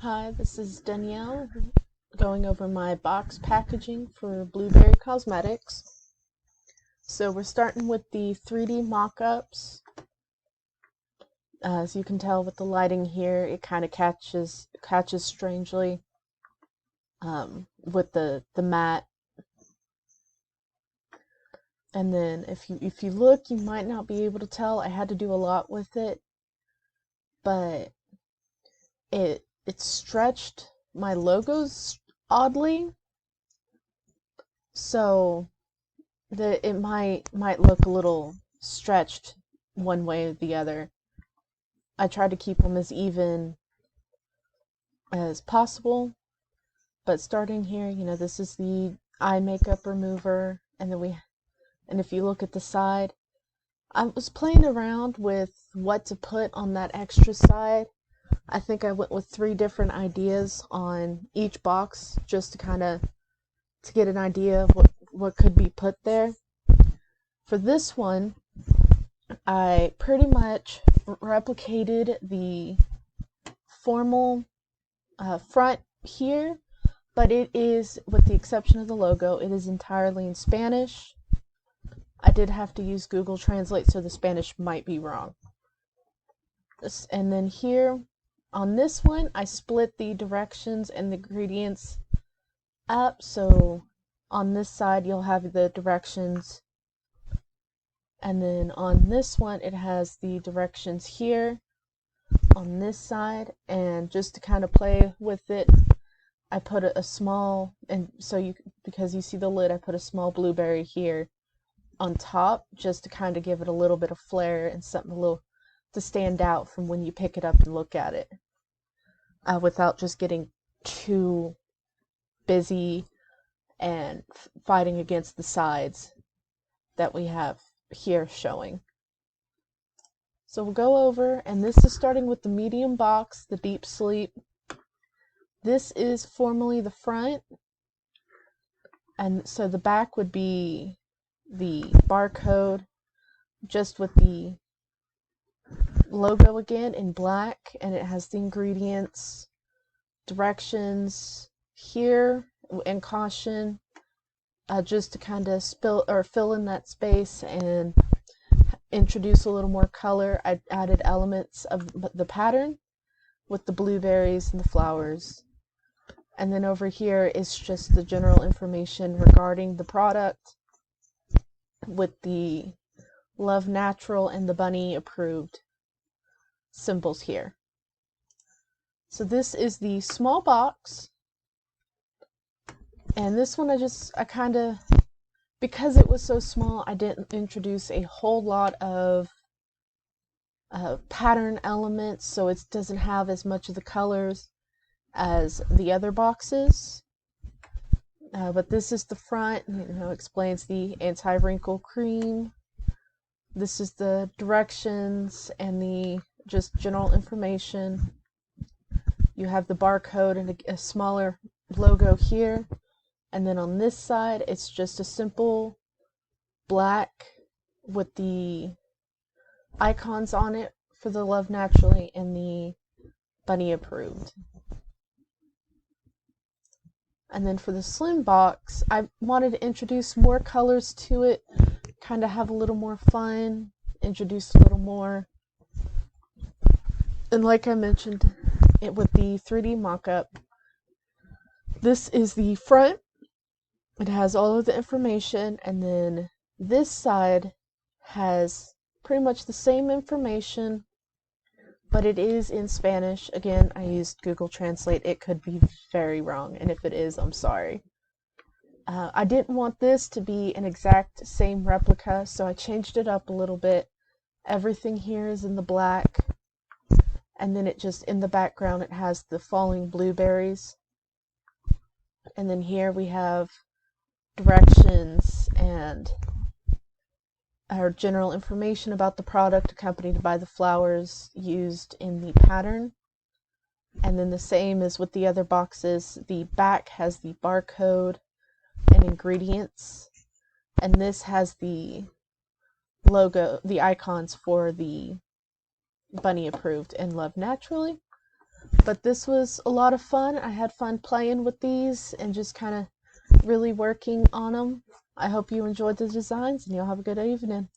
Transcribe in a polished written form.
Hi, this is Danielle going over my box packaging for Blueberry Cosmetics. So we're starting with the 3D mock-ups. As you can tell with the lighting here, it kind of catches strangely with the matte. And then if you look, you might not be able to tell. I had to do a lot with it, but it stretched my logos oddly. So it might look a little stretched one way or the other. I tried to keep them as even as possible, but starting here, this is the eye makeup remover, and and if you look at the side, I was playing around with what to put on that extra side. I think I went with 3 different ideas on each box just to get an idea of what could be put there. For this one, I pretty much replicated the formal front here, but it is, with the exception of the logo, it is entirely in Spanish. I did have to use Google Translate, so the Spanish might be wrong. And then here, on this one, I split the directions and the ingredients up, so on this side you'll have the directions, and then on this one it has the directions here on this side. And just to kind of play with it, I put a small, and so because you see the lid, I put a small blueberry here on top just to kind of give it a little bit of flair and something a little to stand out from when you pick it up and look at it, without just getting too busy and fighting against the sides that we have here showing. So we'll go over, and this is starting with the medium box, the Deep Sleep. This is formally the front, and so the back would be the barcode just with the logo again in black, and it has the ingredients, directions here, and caution, just to kind of fill in that space and introduce a little more color. I added elements of the pattern with the blueberries and the flowers. And then over here is just the general information regarding the product with the Love Natural and the Bunny Approved symbols here. So this is the small box, and this one I kind of, because it was so small, I didn't introduce a whole lot of pattern elements, so it doesn't have as much of the colors as the other boxes. But this is the front, explains the anti-wrinkle cream. This is the directions and the just general information. You have the barcode and a smaller logo here. And then on this side, it's just a simple black with the icons on it for the Love Naturally and the Bunny Approved. And then for the slim box, I wanted to introduce more colors to it, kind of have a little more fun, introduce a little more. And like I mentioned, with the 3D mock-up, this is the front. It has all of the information, and then this side has pretty much the same information, but it is in Spanish. Again, I used Google Translate. It could be very wrong, and if it is, I'm sorry. I didn't want this to be an exact same replica, so I changed it up a little bit. Everything here is in the black, and then it just, in the background, it has the falling blueberries. And then here we have directions and our general information about the product, accompanied by the flowers used in the pattern. And then the same as with the other boxes, the back has the barcode and ingredients, and this has the logo, the icons for the Bunny Approved and Love Naturally. But this was a lot of fun. I had fun playing with these and just kind of really working on them. I hope you enjoyed the designs and you'll have a good evening.